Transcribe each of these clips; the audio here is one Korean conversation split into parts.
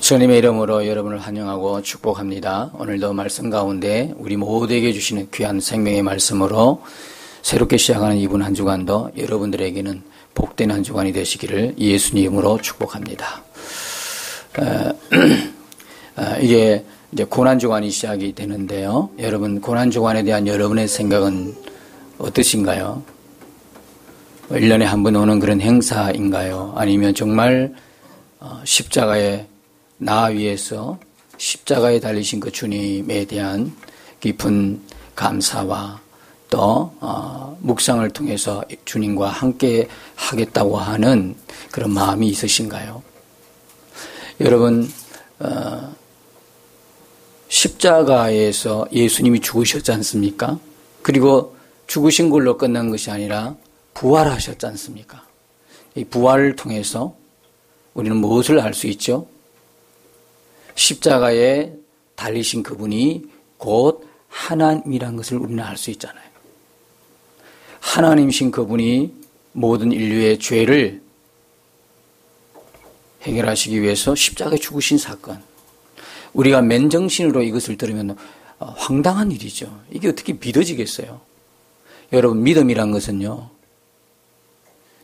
주님의 이름으로 여러분을 환영하고 축복합니다. 오늘도 말씀 가운데 우리 모두에게 주시는 귀한 생명의 말씀으로 새롭게 시작하는 이번 한 주간도 여러분들에게는 복된 한 주간이 되시기를 예수님으로 축복합니다. 이게 이제 고난주간이 시작이 되는데요. 여러분, 고난주간에 대한 여러분의 생각은 어떠신가요? 1년에 한 번 오는 그런 행사인가요? 아니면 정말 십자가의 나 위에서 십자가에 달리신 그 주님에 대한 깊은 감사와 또 묵상을 통해서 주님과 함께 하겠다고 하는 그런 마음이 있으신가요? 여러분, 십자가에서 예수님이 죽으셨지 않습니까? 그리고 죽으신 걸로 끝난 것이 아니라 부활하셨지 않습니까? 이 부활을 통해서 우리는 무엇을 알 수 있죠? 십자가에 달리신 그분이 곧 하나님이라는 것을 우리는 알 수 있잖아요. 하나님이신 그분이 모든 인류의 죄를 해결하시기 위해서 십자가에 죽으신 사건. 우리가 맨정신으로 이것을 들으면 황당한 일이죠. 이게 어떻게 믿어지겠어요? 여러분, 믿음이란 것은요,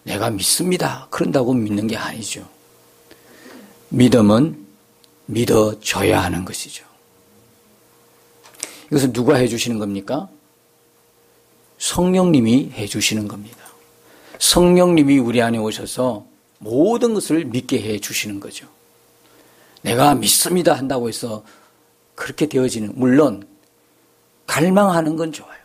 내가 믿습니다, 그런다고 믿는 게 아니죠. 믿음은 믿어져야 하는 것이죠. 이것은 누가 해주시는 겁니까? 성령님이 해주시는 겁니다. 성령님이 우리 안에 오셔서 모든 것을 믿게 해주시는 거죠. 내가 믿습니다 한다고 해서 그렇게 되어지는, 물론 갈망하는 건 좋아요.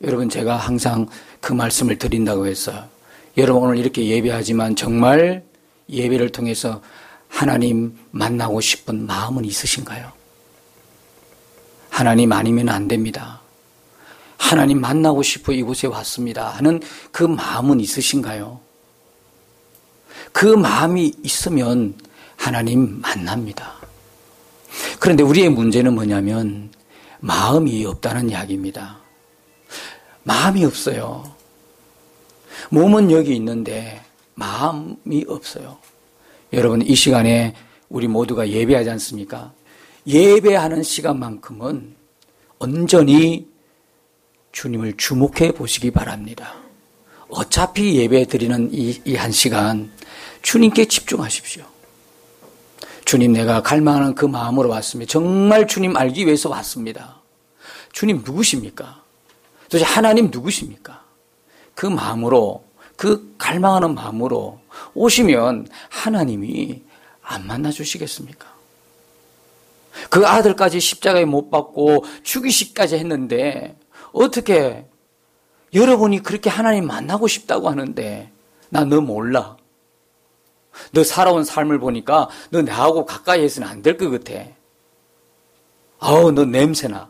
여러분, 제가 항상 그 말씀을 드린다고 해서 여러분 오늘 이렇게 예배하지만 정말 예배를 통해서 하나님 만나고 싶은 마음은 있으신가요? 하나님 아니면 안 됩니다. 하나님 만나고 싶어 이곳에 왔습니다 하는 그 마음은 있으신가요? 그 마음이 있으면 하나님 만납니다. 그런데 우리의 문제는 뭐냐면 마음이 없다는 이야기입니다. 마음이 없어요. 몸은 여기 있는데 마음이 없어요. 여러분, 이 시간에 우리 모두가 예배하지 않습니까? 예배하는 시간만큼은 온전히 주님을 주목해 보시기 바랍니다. 어차피 예배 드리는 이 한 시간 주님께 집중하십시오. 주님, 내가 갈망하는 그 마음으로 왔습니다. 정말 주님 알기 위해서 왔습니다. 주님 누구십니까? 도대체 하나님 누구십니까? 그 마음으로, 그 갈망하는 마음으로 오시면 하나님이 안 만나주시겠습니까? 그 아들까지 십자가에 못 박고 죽이시기까지 했는데 어떻게 여러분이 그렇게 하나님 만나고 싶다고 하는데 나 너 몰라. 너 살아온 삶을 보니까 너 나하고 가까이 해서는 안 될 것 같아. 아우, 너 냄새나.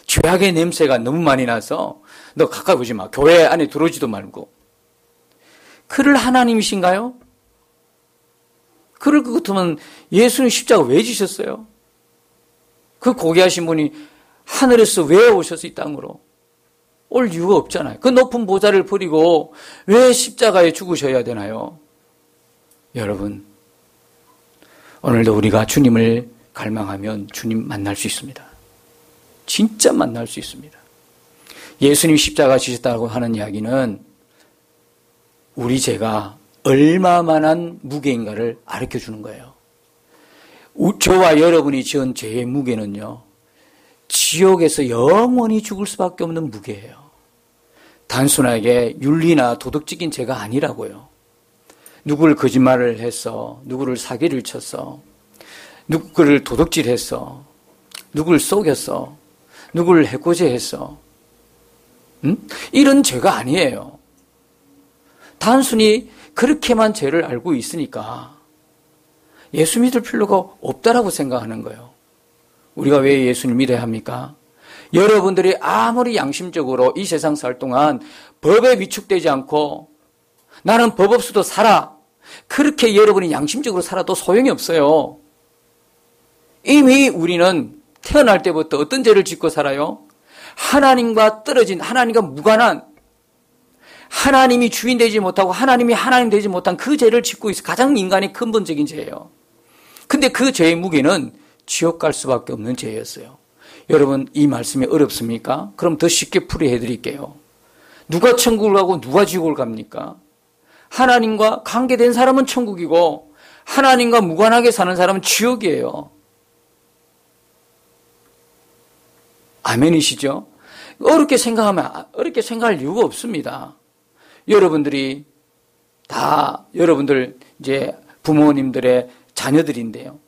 죄악의 냄새가 너무 많이 나서 너 가까이 오지 마. 교회 안에 들어오지도 말고. 그럴 하나님이신가요? 그럴 것 같으면 예수님 십자가 왜 지셨어요? 그 고귀하신 분이 하늘에서 왜 오셔서 이 땅으로 올 이유가 없잖아요. 그 높은 보좌를 버리고 왜 십자가에 죽으셔야 되나요? 여러분, 오늘도 우리가 주님을 갈망하면 주님 만날 수 있습니다. 진짜 만날 수 있습니다. 예수님 십자가 지셨다고 하는 이야기는 우리 죄가 얼마만한 무게인가를 가르쳐 주는 거예요. 저와 여러분이 지은 죄의 무게는요, 지옥에서 영원히 죽을 수밖에 없는 무게예요. 단순하게 윤리나 도덕적인 죄가 아니라고요. 누구를 거짓말을 했어, 누구를 사기를 쳤어, 누구를 도둑질했어, 누구를 속였어, 누구를 해코지했어, 이런 죄가 아니에요. 단순히 그렇게만 죄를 알고 있으니까 예수 믿을 필요가 없다라고 생각하는 거예요. 우리가 왜 예수를 믿어야 합니까? 여러분들이 아무리 양심적으로 이 세상 살 동안 법에 위축되지 않고 나는 법 없어도 살아, 그렇게 여러분이 양심적으로 살아도 소용이 없어요. 이미 우리는 태어날 때부터 어떤 죄를 짓고 살아요? 하나님과 떨어진, 하나님과 무관한, 하나님이 주인 되지 못하고 하나님이 하나님 되지 못한 그 죄를 짓고 있어. 가장 인간의 근본적인 죄예요. 근데 그 죄의 무게는 지옥 갈 수밖에 없는 죄였어요. 여러분, 이 말씀이 어렵습니까? 그럼 더 쉽게 풀이해 드릴게요. 누가 천국을 가고 누가 지옥을 갑니까? 하나님과 관계된 사람은 천국이고 하나님과 무관하게 사는 사람은 지옥이에요. 아멘이시죠? 어렵게 생각할 이유가 없습니다. 여러분들이 다 여러분들 이제 부모님들의 자녀들인데요.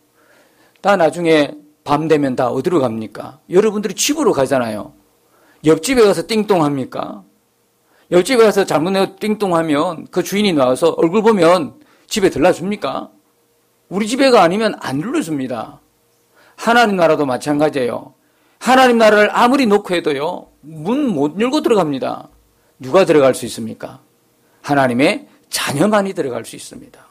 다 나중에 밤 되면 다 어디로 갑니까? 여러분들이 집으로 가잖아요. 옆집에 가서 띵동합니까? 옆집에 가서 잘못해서 띵동하면 그 주인이 나와서 얼굴 보면 집에 들러줍니까? 우리 집에가 아니면 안 들러줍니다. 하나님 나라도 마찬가지예요. 하나님 나라를 아무리 놓고 해도요, 문 못 열고 들어갑니다. 누가 들어갈 수 있습니까? 하나님의 자녀만이 들어갈 수 있습니다.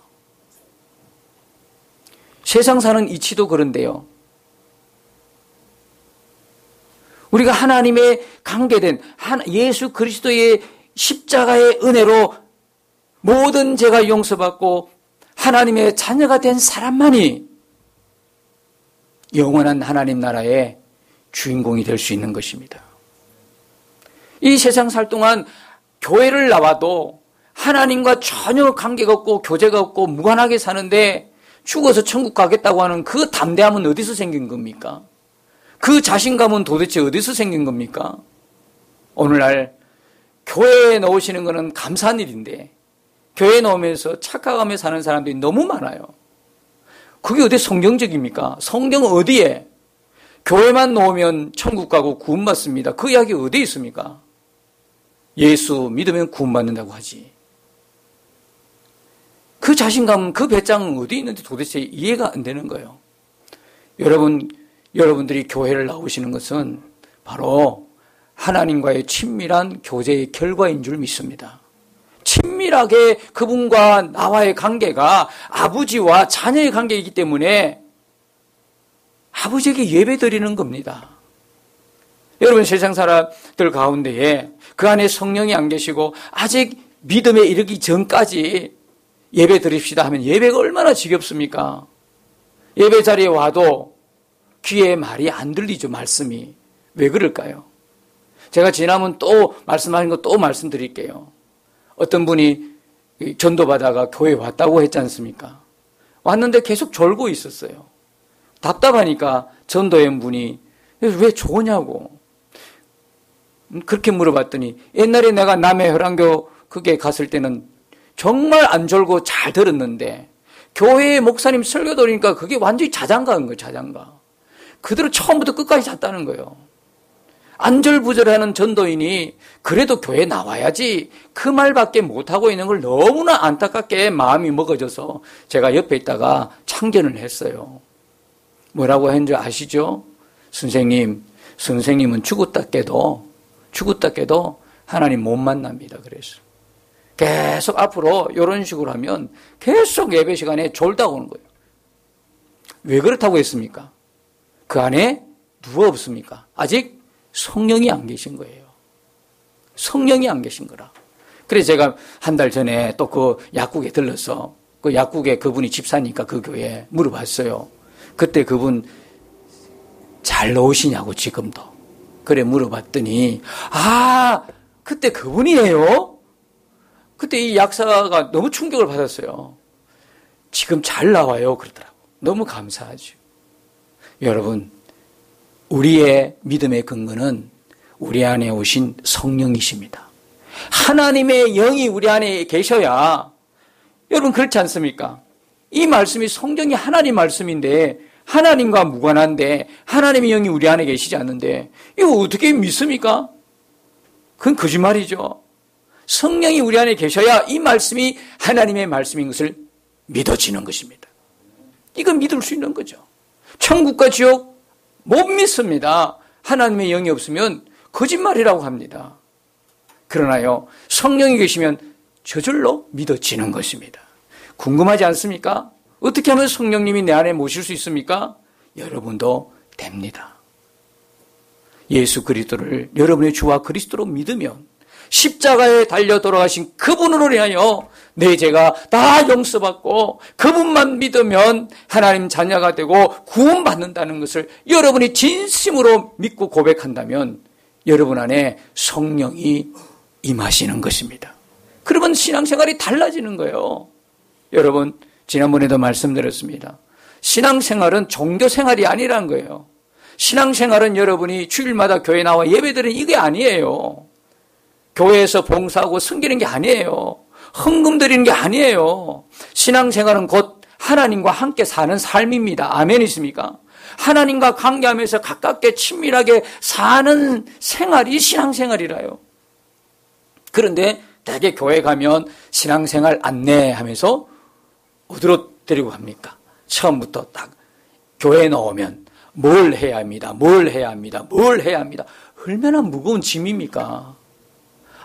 세상 사는 이치도 그런데요. 우리가 하나님의 관계된 예수 그리스도의 십자가의 은혜로 모든 죄가 용서받고 하나님의 자녀가 된 사람만이 영원한 하나님 나라의 주인공이 될 수 있는 것입니다. 이 세상 살 동안 교회를 나와도 하나님과 전혀 관계가 없고 교제가 없고 무관하게 사는데 죽어서 천국 가겠다고 하는 그 담대함은 어디서 생긴 겁니까? 그 자신감은 도대체 어디서 생긴 겁니까? 오늘날 교회에 나오시는 것은 감사한 일인데 교회에 나오면서 착각하며 사는 사람들이 너무 많아요. 그게 어디 성경적입니까? 성경은 어디에? 교회만 나오면 천국 가고 구원받습니다. 그 이야기 어디에 있습니까? 예수 믿으면 구원받는다고 하지. 그 자신감, 그 배짱은 어디 있는지 도대체 이해가 안 되는 거예요. 여러분들이 교회를 나오시는 것은 바로 하나님과의 친밀한 교제의 결과인 줄 믿습니다. 친밀하게 그분과 나와의 관계가 아버지와 자녀의 관계이기 때문에 아버지에게 예배 드리는 겁니다. 여러분, 세상 사람들 가운데에 그 안에 성령이 안 계시고 아직 믿음에 이르기 전까지 예배 드립시다 하면 예배가 얼마나 지겹습니까? 예배 자리에 와도 귀에 말이 안 들리죠, 말씀이. 왜 그럴까요? 제가 지나면 또 말씀하신 거 또 말씀드릴게요. 어떤 분이 전도받아가 교회에 왔다고 했지 않습니까? 왔는데 계속 졸고 있었어요. 답답하니까 전도연 분이 왜 좋으냐고 그렇게 물어봤더니 옛날에 내가 남해 혈안교 그게 갔을 때는 정말 안 졸고 잘 들었는데 교회에 목사님 설교 들으니까 그게 완전히 자장가인 거예요. 자장가. 그대로 처음부터 끝까지 잤다는 거예요. 안절부절하는 전도인이 그래도 교회에 나와야지 그 말밖에 못하고 있는 걸 너무나 안타깝게 마음이 먹어져서 제가 옆에 있다가 참견을 했어요. 뭐라고 했는지 아시죠? 선생님은 죽었다 깨도 하나님 못 만납니다. 그래서 계속 앞으로 이런 식으로 하면 계속 예배 시간에 졸다 오는 거예요. 왜 그렇다고 했습니까? 그 안에 누가 없습니까? 아직 성령이 안 계신 거예요. 성령이 안 계신 거라. 그래서 제가 한 달 전에 또 그 약국에 들러서 그 약국에 그분이 집사니까 그 교회에 물어봤어요. 그때 그분 잘 나오시냐고 지금도. 그래 물어봤더니 그때 그분이에요? 그때 이 약사가 너무 충격을 받았어요. 지금 잘 나와요 그러더라고. 너무 감사하죠. 여러분, 우리의 믿음의 근거는 우리 안에 오신 성령이십니다. 하나님의 영이 우리 안에 계셔야, 여러분 그렇지 않습니까? 이 말씀이 성경이 하나님 말씀인데 하나님과 무관한데 하나님의 영이 우리 안에 계시지 않는데 이거 어떻게 믿습니까? 그건 거짓말이죠. 성령이 우리 안에 계셔야 이 말씀이 하나님의 말씀인 것을 믿어지는 것입니다. 이건 믿을 수 있는 거죠. 천국과 지옥 못 믿습니다. 하나님의 영이 없으면 거짓말이라고 합니다. 그러나요, 성령이 계시면 저절로 믿어지는 것입니다. 궁금하지 않습니까? 어떻게 하면 성령님이 내 안에 모실 수 있습니까? 여러분도 됩니다. 예수 그리스도를 여러분의 주와 그리스도로 믿으면 십자가에 달려 돌아가신 그분으로 인하여 내 죄가 다 용서받고 그분만 믿으면 하나님 자녀가 되고 구원받는다는 것을 여러분이 진심으로 믿고 고백한다면 여러분 안에 성령이 임하시는 것입니다. 그러면 신앙생활이 달라지는 거예요. 여러분, 지난번에도 말씀드렸습니다. 신앙생활은 종교생활이 아니라는 거예요. 신앙생활은 여러분이 주일마다 교회 나와 예배드리는 이게 아니에요. 교회에서 봉사하고 섬기는 게 아니에요. 헌금 드리는 게 아니에요. 신앙생활은 곧 하나님과 함께 사는 삶입니다. 아멘이십니까? 하나님과 관계하면서 가깝게 친밀하게 사는 생활이 신앙생활이라요. 그런데 대개 교회 가면 신앙생활 안내하면서 어디로 데리고 갑니까? 처음부터 딱 교회에 넣으면 뭘 해야 합니다. 뭘 해야 합니다. 뭘 해야 합니다. 얼마나 무거운 짐입니까?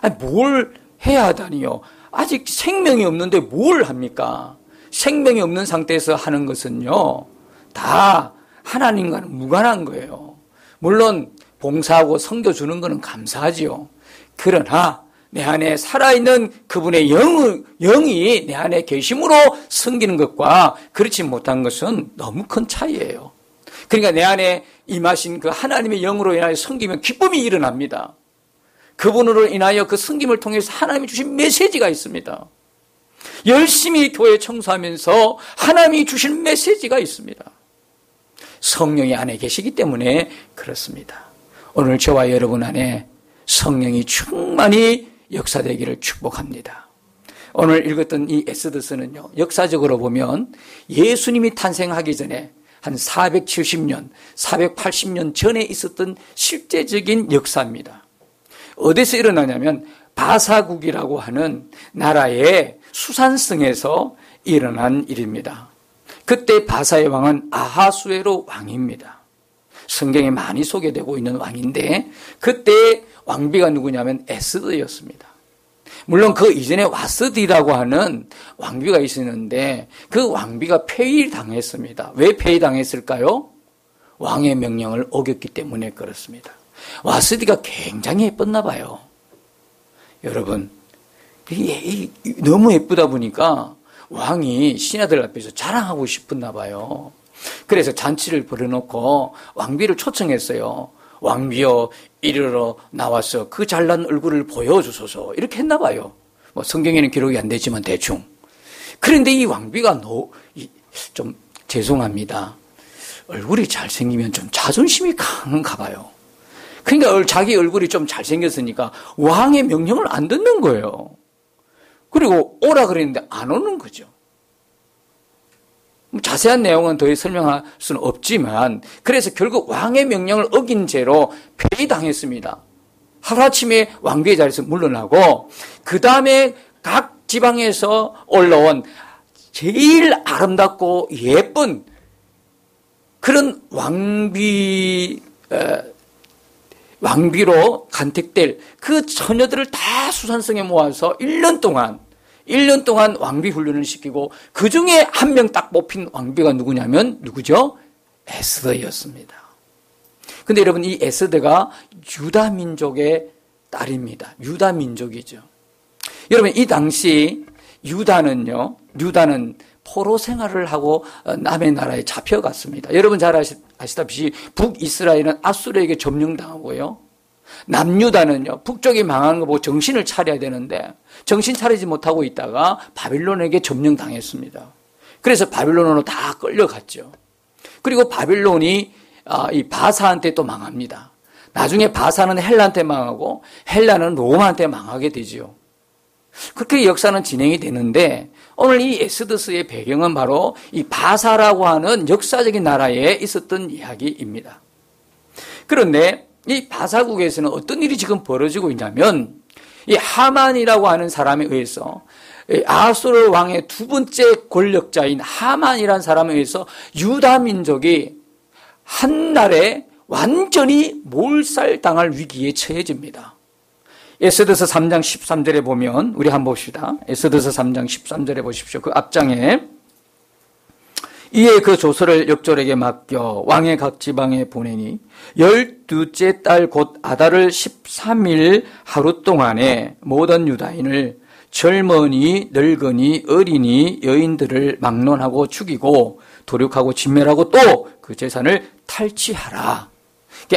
아니, 뭘 해야 하다니요. 아직 생명이 없는데 뭘 합니까? 생명이 없는 상태에서 하는 것은요, 다 하나님과는 무관한 거예요. 물론 봉사하고 섬겨 주는 것은 감사하지요. 그러나 내 안에 살아있는 그분의 영이 내 안에 계심으로 섬기는 것과 그렇지 못한 것은 너무 큰 차이예요. 그러니까 내 안에 임하신 그 하나님의 영으로 인하여 섬기면 기쁨이 일어납니다. 그분으로 인하여 그 섬김을 통해서 하나님이 주신 메시지가 있습니다. 열심히 교회 청소하면서 하나님이 주신 메시지가 있습니다. 성령이 안에 계시기 때문에 그렇습니다. 오늘 저와 여러분 안에 성령이 충만히 역사되기를 축복합니다. 오늘 읽었던 이 에스더서는요, 역사적으로 보면 예수님이 탄생하기 전에 한 470년, 480년 전에 있었던 실제적인 역사입니다. 어디서 일어나냐면 바사국이라고 하는 나라의 수산성에서 일어난 일입니다. 그때 바사의 왕은 아하수에로 왕입니다. 성경에 많이 소개되고 있는 왕인데 그때 왕비가 누구냐면 에스더였습니다. 물론 그 이전에 와스디라고 하는 왕비가 있었는데 그 왕비가 폐위당했습니다. 왜 폐위당했을까요? 왕의 명령을 어겼기 때문에 그렇습니다. 와스디가 굉장히 예뻤나 봐요. 여러분, 너무 예쁘다 보니까 왕이 신하들 앞에서 자랑하고 싶었나 봐요. 그래서 잔치를 벌여놓고 왕비를 초청했어요. 왕비여, 이리로 나와서 그 잘난 얼굴을 보여주소서. 이렇게 했나 봐요. 뭐 성경에는 기록이 안 되지만 대충. 그런데 이 왕비가 좀 죄송합니다. 얼굴이 잘생기면 좀 자존심이 강한가 봐요. 그러니까 자기 얼굴이 좀 잘생겼으니까 왕의 명령을 안 듣는 거예요. 그리고 오라 그랬는데 안 오는 거죠. 자세한 내용은 더 설명할 수는 없지만 그래서 결국 왕의 명령을 어긴 죄로 폐위당했습니다. 하루아침에 왕비의 자리에서 물러나고 그 다음에 각 지방에서 올라온 제일 아름답고 예쁜 그런 왕비로 간택될 그 처녀들을 다 수산성에 모아서 1년 동안 왕비 훈련을 시키고 그 중에 한 명 딱 뽑힌 왕비가 누구죠? 에스더였습니다. 근데 여러분, 이 에스더가 유다 민족의 딸입니다. 유다 민족이죠. 여러분, 이 당시 유다는 포로 생활을 하고 남의 나라에 잡혀갔습니다. 여러분 잘 아시다시피 북이스라엘은 아수르에게 점령당하고요. 남유다는요, 북쪽이 망하는 거 보고 정신을 차려야 되는데 정신 차리지 못하고 있다가 바빌론에게 점령당했습니다. 그래서 바빌론으로 다 끌려갔죠. 그리고 바빌론이 이 바사한테 또 망합니다. 나중에 바사는 헬라한테 망하고 헬라는 로마한테 망하게 되죠. 그렇게 역사는 진행이 되는데 오늘 이 에스더서의 배경은 바로 이 바사라고 하는 역사적인 나라에 있었던 이야기입니다. 그런데 이 바사국에서는 어떤 일이 지금 벌어지고 있냐면 이 하만이라고 하는 사람에 의해서 아하수르 왕의 두 번째 권력자인 하만이라는 사람에 의해서 유다 민족이 한날에 완전히 몰살당할 위기에 처해집니다. 에스더서 3장 13절에 보면 우리 한번 봅시다. 에스더서 3장 13절에 보십시오. 그 앞장에 이에 그 조서를 역졸에게 맡겨 왕의 각 지방에 보내니 12째 달 곧 아달을 13일 하루 동안에 모든 유다인을 젊은이, 늙은이, 어린이, 여인들을 막론하고 죽이고 도륙하고 진멸하고 또 그 재산을 탈취하라.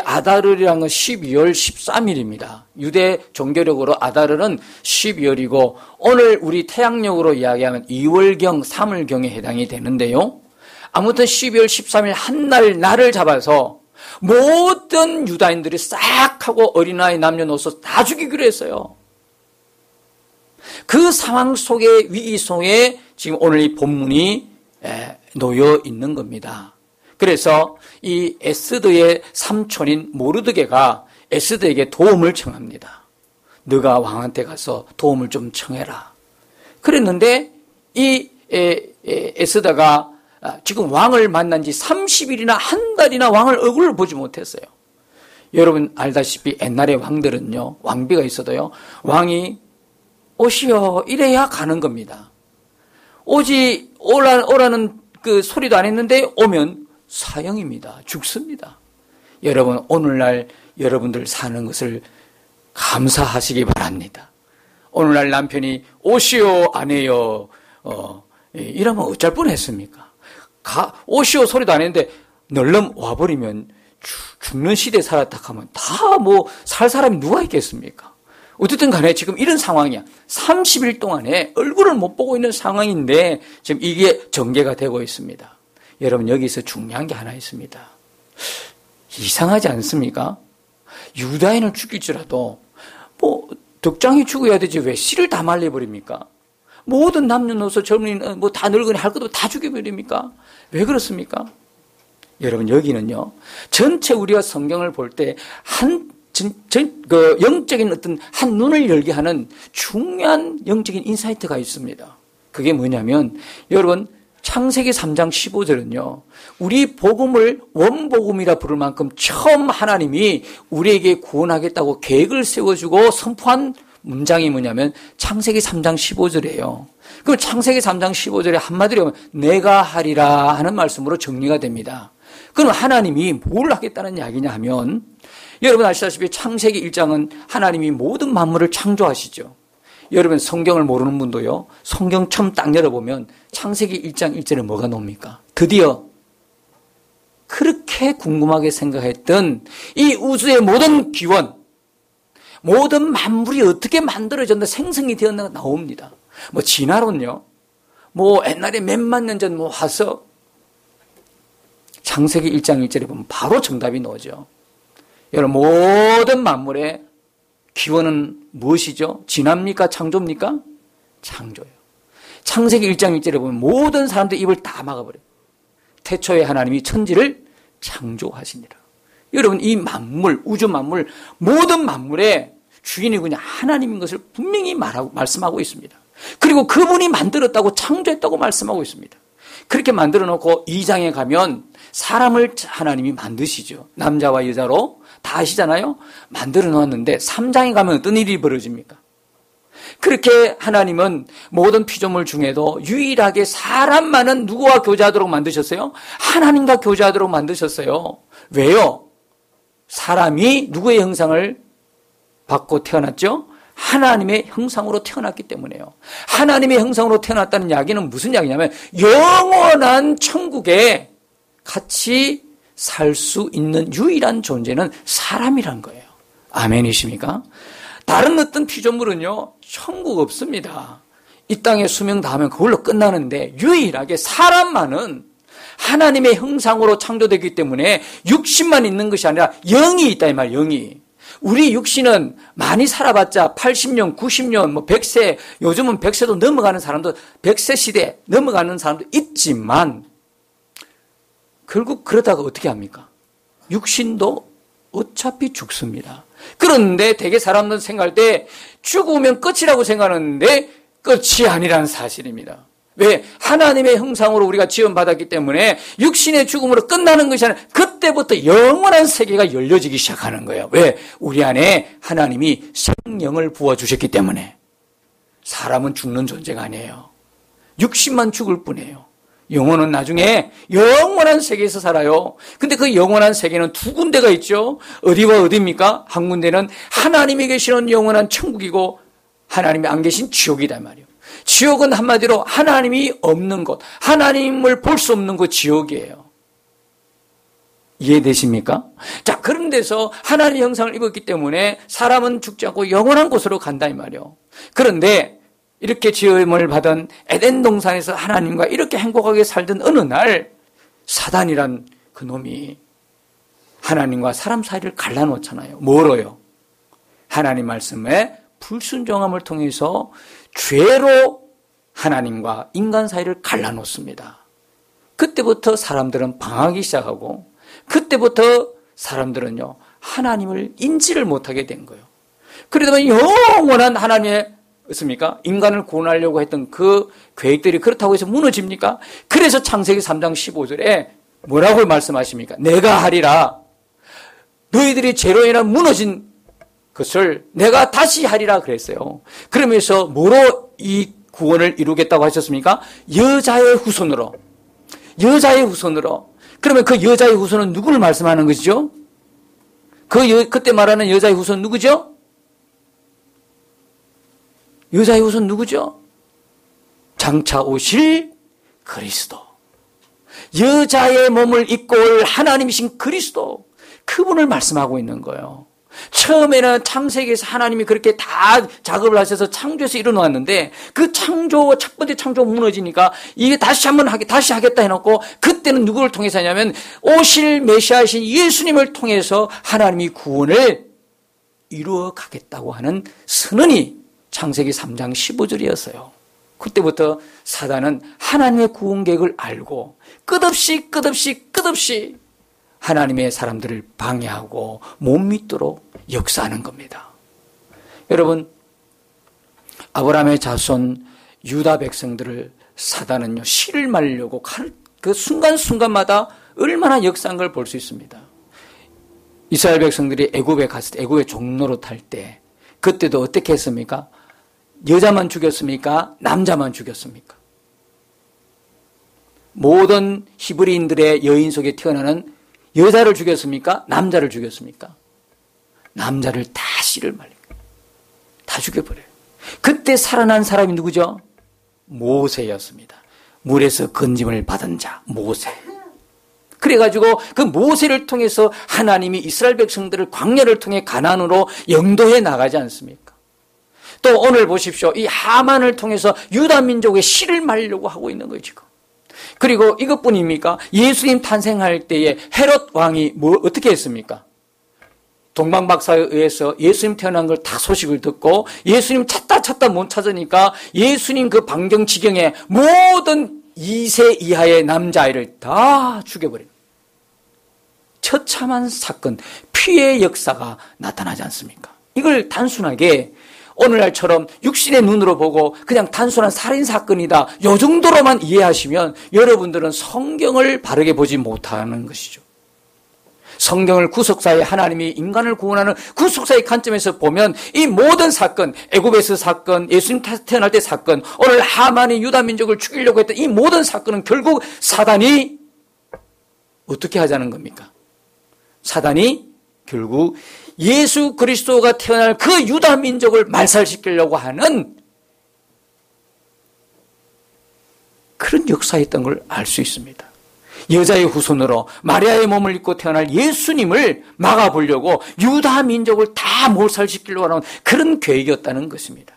아다르라는 건 12월 13일입니다. 유대 종교력으로 아다르는 12월이고 오늘 우리 태양력으로 이야기하면 2월경, 3월경에 해당이 되는데요. 아무튼 12월 13일 한날 날을 잡아서 모든 유다인들이 싹 하고 어린아이 남녀노소 다 죽이기로 했어요. 그 상황 속에 위기 속에 지금 오늘 이 본문이 놓여 있는 겁니다. 그래서 이 에스더의 삼촌인 모르드게가 에스더에게 도움을 청합니다. 너가 왕한테 가서 도움을 좀 청해라. 그랬는데 이 에스더가 지금 왕을 만난 지 30일이나 한 달이나 왕을 얼굴을 보지 못했어요. 여러분 알다시피 옛날의 왕들은요, 왕비가 있어도요, 왕이 오시오 이래야 가는 겁니다. 오라는 그 소리도 안 했는데 오면 사형입니다. 죽습니다. 여러분 오늘날 여러분들 사는 것을 감사하시기 바랍니다. 오늘날 남편이 오시오 안 해요. 이러면 어쩔 뻔했습니까? 오시오 소리도 안 했는데 널름 와버리면 죽는 시대에 살았다 하면 다 뭐 살 사람이 누가 있겠습니까? 어쨌든 간에 지금 이런 상황이야. 30일 동안에 얼굴을 못 보고 있는 상황인데 지금 이게 전개가 되고 있습니다. 여러분 여기서 중요한 게 하나 있습니다. 이상하지 않습니까? 유다인을 죽일지라도 뭐 덕장이 죽어야 되지 왜 씨를 다 말려버립니까? 모든 남녀노소 젊은이 뭐 다 늙은이 할 것도 다 죽여버립니까? 왜 그렇습니까? 여러분 여기는요 전체 우리가 성경을 볼 때 그 영적인 어떤 한 눈을 열게 하는 중요한 영적인 인사이트가 있습니다. 그게 뭐냐면 여러분 창세기 3장 15절은요. 우리 복음을 원복음이라 부를 만큼 처음 하나님이 우리에게 구원하겠다고 계획을 세워주고 선포한 문장이 뭐냐면 창세기 3장 15절이에요. 그럼 창세기 3장 15절에 한마디로 하면 내가 하리라 하는 말씀으로 정리가 됩니다. 그럼 하나님이 뭘 하겠다는 이야기냐 하면 여러분 아시다시피 창세기 1장은 하나님이 모든 만물을 창조하시죠. 여러분 성경을 모르는 분도요. 성경 처음 딱 열어보면 창세기 1장 1절에 뭐가 나옵니까? 드디어 그렇게 궁금하게 생각했던 이 우주의 모든 기원, 모든 만물이 어떻게 만들어졌나 생성이 되었나 나옵니다. 뭐 진화론요. 뭐 옛날에 몇만 년 전 뭐 화석 창세기 1장 1절에 보면 바로 정답이 나오죠. 여러분 모든 만물의 기원은 무엇이죠? 진화입니까? 창조입니까? 창조예요. 창세기 1장 1절에 보면 모든 사람들 입을 다 막아버려요. 태초에 하나님이 천지를 창조하시니라. 여러분 이 만물, 우주 만물, 모든 만물의 주인이 그냥 하나님인 것을 분명히 말씀하고 있습니다. 그리고 그분이 만들었다고 창조했다고 말씀하고 있습니다. 그렇게 만들어 놓고 2장에 가면 사람을 하나님이 만드시죠. 남자와 여자로 다 아시잖아요. 만들어 놓았는데 3장에 가면 어떤 일이 벌어집니까? 그렇게 하나님은 모든 피조물 중에도 유일하게 사람만은 누구와 교제하도록 만드셨어요? 하나님과 교제하도록 만드셨어요. 왜요? 사람이 누구의 형상을 받고 태어났죠? 하나님의 형상으로 태어났기 때문에요. 하나님의 형상으로 태어났다는 이야기는 무슨 이야기냐면 영원한 천국에 같이 살 수 있는 유일한 존재는 사람이란 거예요. 아멘이십니까? 다른 어떤 피조물은요, 천국 없습니다. 이 땅에 수명 다하면 그걸로 끝나는데 유일하게 사람만은 하나님의 형상으로 창조되기 때문에 육신만 있는 것이 아니라 영이 있다 이 말이에요. 영이. 우리 육신은 많이 살아봤자 80년, 90년, 뭐 100세, 요즘은 100세도 넘어가는 사람도 100세 시대 넘어가는 사람도 있지만 결국 그러다가 어떻게 합니까? 육신도 어차피 죽습니다. 그런데 대개 사람들은 생각할 때 죽으면 끝이라고 생각하는데 끝이 아니라는 사실입니다. 왜? 하나님의 형상으로 우리가 지원받았기 때문에 육신의 죽음으로 끝나는 것이 아니라 그때부터 영원한 세계가 열려지기 시작하는 거예요. 왜? 우리 안에 하나님이 생명을 부어주셨기 때문에. 사람은 죽는 존재가 아니에요. 육신만 죽을 뿐이에요. 영혼은 나중에 영원한 세계에서 살아요. 근데 그 영원한 세계는 두 군데가 있죠. 어디와 어디입니까? 한 군데는 하나님이 계시는 영원한 천국이고 하나님이 안 계신 지옥이다 말이에요. 지옥은 한마디로 하나님이 없는 곳, 하나님을 볼 수 없는 곳 지옥이에요. 이해되십니까? 자, 그런 데서 하나님의 형상을 입었기 때문에 사람은 죽지 않고 영원한 곳으로 간다 이 말이에요. 그런데 이렇게 지음을 받은 에덴 동산에서 하나님과 이렇게 행복하게 살던 어느 날 사단이란 그 놈이 하나님과 사람 사이를 갈라놓잖아요. 뭐로요? 하나님 말씀에 불순종함을 통해서 죄로 하나님과 인간 사이를 갈라놓습니다. 그때부터 사람들은 방황하기 시작하고 그때부터 사람들은요 하나님을 인지를 못하게 된 거예요. 그러다 보니 영원한 하나님의 있습니까? 인간을 구원하려고 했던 그 계획들이 그렇다고 해서 무너집니까? 그래서 창세기 3장 15절에 뭐라고 말씀하십니까? 내가 하리라. 너희들이 죄로 인한 무너진 것을 내가 다시 하리라 그랬어요. 그러면서 뭐로 이 구원을 이루겠다고 하셨습니까? 여자의 후손으로. 여자의 후손으로. 그러면 그 여자의 후손은 누구를 말씀하는 것이죠? 그때 말하는 여자의 후손 누구죠? 여자의 후손 누구죠? 장차 오실 그리스도. 여자의 몸을 입고 올 하나님이신 그리스도. 그분을 말씀하고 있는 거예요. 처음에는 창세기에서 하나님이 그렇게 다 작업을 하셔서 창조해서 이뤄놓았는데 그 창조, 첫 번째 창조 무너지니까 이게 다시 하겠다 해놓고 그때는 누구를 통해서 하냐면 오실 메시아이신 예수님을 통해서 하나님이 구원을 이루어 가겠다고 하는 선언이 창세기 3장 15절이었어요. 그때부터 사단은 하나님의 구원 계획을 알고 끝없이 하나님의 사람들을 방해하고 못 믿도록 역사하는 겁니다. 여러분, 아브라함의 자손 유다 백성들을 사단은요 씨를 말려고 그 순간순간마다 얼마나 역사한 걸 볼 수 있습니다. 이스라엘 백성들이 애굽에 갔을 때 애굽의 종로로 탈 때 그때도 어떻게 했습니까? 여자만 죽였습니까? 남자만 죽였습니까? 모든 히브리인들의 여인 속에 태어나는 여자를 죽였습니까? 남자를 죽였습니까? 남자를 다 씨를 말려요. 다 죽여버려요. 그때 살아난 사람이 누구죠? 모세였습니다. 물에서 건짐을 받은 자 모세. 그래가지고 그 모세를 통해서 하나님이 이스라엘 백성들을 광야를 통해 가나안으로 영도해 나가지 않습니까? 또 오늘 보십시오. 이 하만을 통해서 유다 민족의 씨를 말려고 하고 있는 거예요 지금. 그리고 이것뿐입니까? 예수님 탄생할 때에 헤롯 왕이 어떻게 했습니까? 동방박사에 의해서 예수님 태어난 걸 다 소식을 듣고 예수님 찾다 못 찾으니까 예수님 그 방정지경에 모든 2세 이하의 남자아이를 다 죽여버립니다. 처참한 사건, 피해의 역사가 나타나지 않습니까? 이걸 단순하게 오늘날처럼 육신의 눈으로 보고 그냥 단순한 살인사건이다 이 정도로만 이해하시면 여러분들은 성경을 바르게 보지 못하는 것이죠. 성경을 구속사의 하나님이 인간을 구원하는 구속사의 관점에서 보면 이 모든 사건, 애굽에서 사건, 예수님 태어날 때 사건, 오늘 하만이 유다 민족을 죽이려고 했던 이 모든 사건은 결국 사단이 어떻게 하자는 겁니까? 사단이 결국 예수 그리스도가 태어날 그 유다 민족을 말살시키려고 하는 그런 역사였던 걸 알 수 있습니다. 여자의 후손으로 마리아의 몸을 입고 태어날 예수님을 막아보려고 유다 민족을 다 몰살시키려고 하는 그런 계획이었다는 것입니다.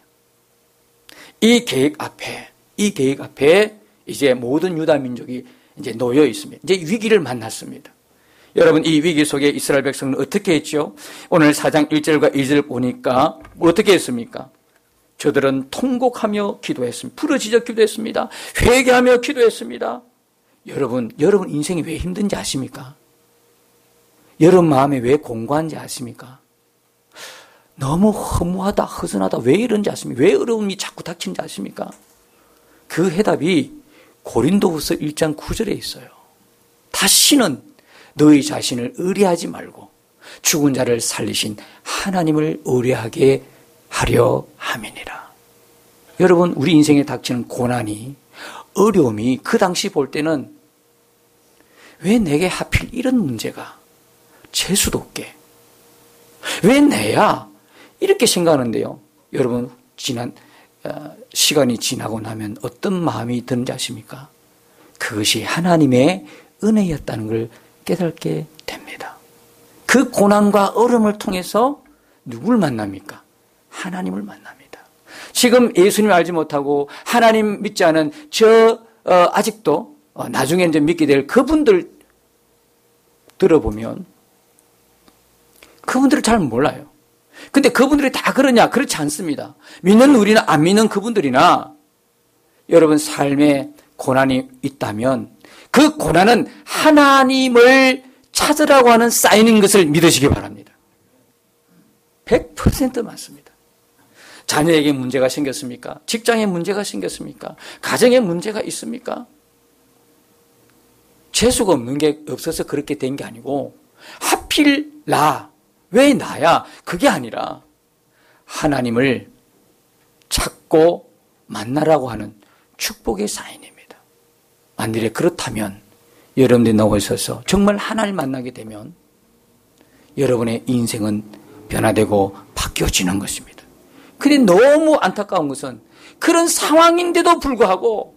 이 계획 앞에 이제 모든 유다 민족이 이제 놓여 있습니다. 이제 위기를 만났습니다. 여러분, 이 위기 속에 이스라엘 백성은 어떻게 했죠? 오늘 4장 1절과 2절 보니까 어떻게 했습니까? 저들은 통곡하며 기도했습니다. 부르짖어 기도했습니다. 회개하며 기도했습니다. 여러분 인생이 왜 힘든지 아십니까? 여러분 마음에 왜 공고한지 아십니까? 너무 허무하다, 허전하다, 왜 이런지 아십니까? 왜 어려움이 자꾸 닥치는지 아십니까? 그 해답이 고린도후서 1장 9절에 있어요. 다시는 너희 자신을 의뢰하지 말고 죽은 자를 살리신 하나님을 의뢰하게 하려 함이니라. 여러분, 우리 인생에 닥치는 고난이, 어려움이 그 당시 볼 때는 왜 내게 하필 이런 문제가 재수도 없게 왜 내야 이렇게 생각하는데요. 여러분, 시간이 지나고 나면 어떤 마음이 드는지 아십니까? 그것이 하나님의 은혜였다는 걸 깨닫게 됩니다. 그 고난과 어려움을 통해서 누굴 만납니까? 하나님을 만납니다. 지금 예수님 알지 못하고 하나님 믿지 않은 아직도 나중에 이제 믿게 될 그분들 들어보면 그분들을 잘 몰라요. 근데 그분들이 다 그러냐? 그렇지 않습니다. 믿는 우리나 안 믿는 그분들이나 여러분 삶에 고난이 있다면 그 고난은 하나님을 찾으라고 하는 사인인 것을 믿으시기 바랍니다. 100% 맞습니다. 자녀에게 문제가 생겼습니까? 직장에 문제가 생겼습니까? 가정에 문제가 있습니까? 재수가 없는 게 없어서 그렇게 된 게 아니고 하필 왜 나야? 그게 아니라 하나님을 찾고 만나라고 하는 축복의 사인입니다. 만일에 그렇다면 여러분들이 나와 있어서 정말 하나님을 만나게 되면 여러분의 인생은 변화되고 바뀌어지는 것입니다. 그런데 너무 안타까운 것은 그런 상황인데도 불구하고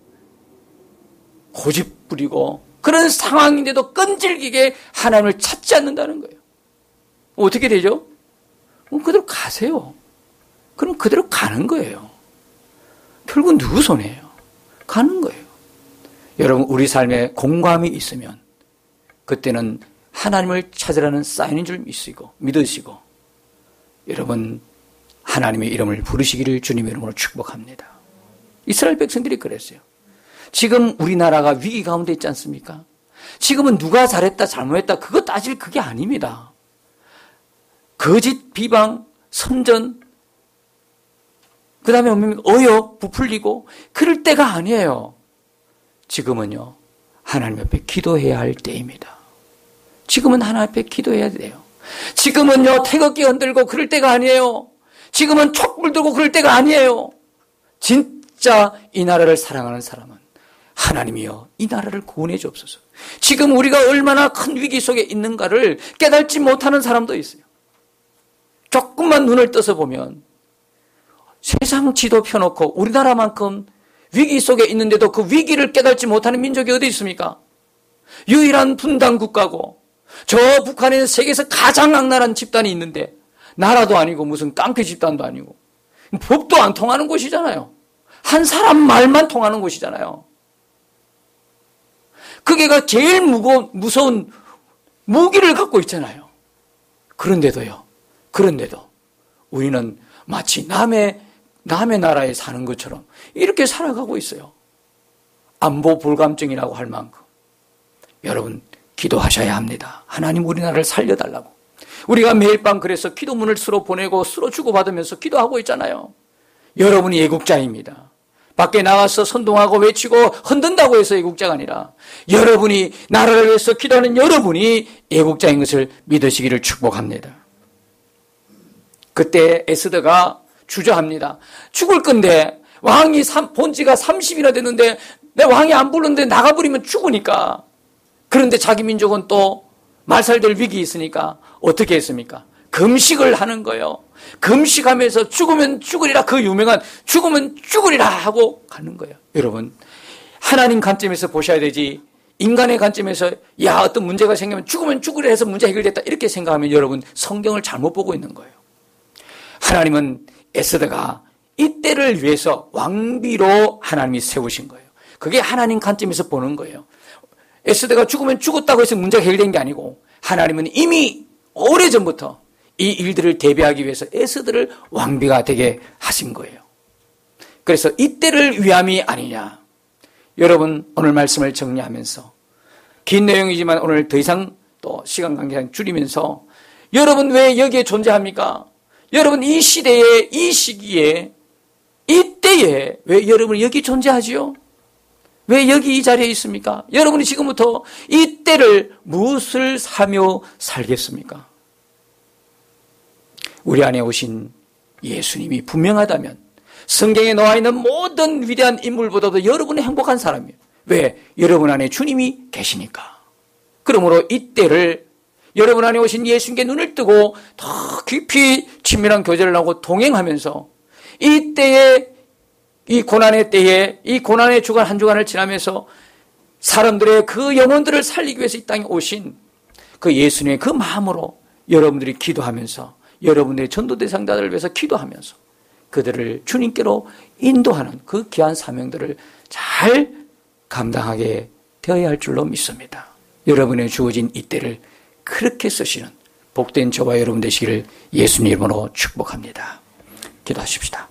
고집 부리고 그런 상황인데도 끈질기게 하나님을 찾지 않는다는 거예요. 어떻게 되죠? 그대로 가세요. 그럼 그대로 가는 거예요. 결국은 누구 손이에요? 가는 거예요. 여러분 우리 삶에 공감이 있으면 그때는 하나님을 찾으라는 사인인 줄 믿으시고 여러분 하나님의 이름을 부르시기를 주님의 이름으로 축복합니다. 이스라엘 백성들이 그랬어요. 지금 우리나라가 위기 가운데 있지 않습니까? 지금은 누가 잘했다 잘못했다 그거 따질 그게 아닙니다. 거짓 비방, 선전, 그 다음에 어역 부풀리고 그럴 때가 아니에요. 지금은요 하나님 앞에 기도해야 할 때입니다. 지금은 하나님 앞에 기도해야 돼요. 지금은요 태극기 흔들고 그럴 때가 아니에요. 지금은 촛불 들고 그럴 때가 아니에요. 진짜 이 나라를 사랑하는 사람은 하나님이여 이 나라를 구원해 주옵소서. 지금 우리가 얼마나 큰 위기 속에 있는가를 깨닫지 못하는 사람도 있어요. 조금만 눈을 떠서 보면 세상 지도 펴놓고 우리나라만큼 위기 속에 있는데도 그 위기를 깨닫지 못하는 민족이 어디 있습니까? 유일한 분단 국가고 저 북한에는 세계에서 가장 악랄한 집단이 있는데 나라도 아니고 무슨 깡패 집단도 아니고 법도 안 통하는 곳이잖아요. 한 사람 말만 통하는 곳이잖아요. 그게가 제일 무서운 무기를 갖고 있잖아요. 그런데도 우리는 마치 남의 나라에 사는 것처럼 이렇게 살아가고 있어요. 안보 불감증이라고 할 만큼. 여러분 기도하셔야 합니다. 하나님 우리나라를 살려달라고. 우리가 매일 밤 그래서 기도문을 서로 보내고 서로 주고받으면서 기도하고 있잖아요. 여러분이 애국자입니다. 밖에 나가서 선동하고 외치고 흔든다고 해서 애국자가 아니라 여러분이 나라를 위해서 기도하는 여러분이 애국자인 것을 믿으시기를 축복합니다. 그때 에스더가 주저합니다. 죽을 건데 왕이 본지가 30이나 됐는데 내 왕이 안 부르는데 나가버리면 죽으니까. 그런데 자기 민족은 또 말살될 위기 있으니까 어떻게 했습니까? 금식을 하는 거예요. 금식하면서 죽으면 죽으리라, 그 유명한 죽으면 죽으리라 하고 가는 거예요. 여러분 하나님 관점에서 보셔야 되지 인간의 관점에서 어떤 문제가 생기면 죽으면 죽으리라 해서 문제 해결됐다 이렇게 생각하면 여러분 성경을 잘못 보고 있는 거예요. 하나님은 에스더가 이때를 위해서 왕비로 하나님이 세우신 거예요. 그게 하나님 관점에서 보는 거예요. 에스더가 죽으면 죽었다고 해서 문제가 해결된 게 아니고 하나님은 이미 오래전부터 이 일들을 대비하기 위해서 에스더를 왕비가 되게 하신 거예요. 그래서 이때를 위함이 아니냐. 여러분 오늘 말씀을 정리하면서 긴 내용이지만 오늘 더 이상 또 시간 관계상 줄이면서 여러분 왜 여기에 존재합니까? 여러분 이 시대에 이 시기에 이때에 왜 여러분이 여기 존재하지요? 왜 여기 이 자리에 있습니까? 여러분이 지금부터 이때를 무엇을 사며 살겠습니까? 우리 안에 오신 예수님이 분명하다면 성경에 나와 있는 모든 위대한 인물보다도 여러분이 행복한 사람이에요. 왜? 여러분 안에 주님이 계시니까. 그러므로 이때를 여러분 안에 오신 예수님께 눈을 뜨고 더 깊이 친밀한 교제를 하고 동행하면서 이 때에, 이 고난의 때에, 이 고난의 주간 한 주간을 지나면서 사람들의 그 영혼들을 살리기 위해서 이 땅에 오신 그 예수님의 그 마음으로 여러분들이 기도하면서, 여러분들의 전도 대상자들을 위해서 기도하면서 그들을 주님께로 인도하는 그 귀한 사명들을 잘 감당하게 되어야 할 줄로 믿습니다. 여러분의 주어진 이 때를 그렇게 쓰시는 복된 저와 여러분 되시기를 예수님 이름으로 축복합니다. 기도하십시다.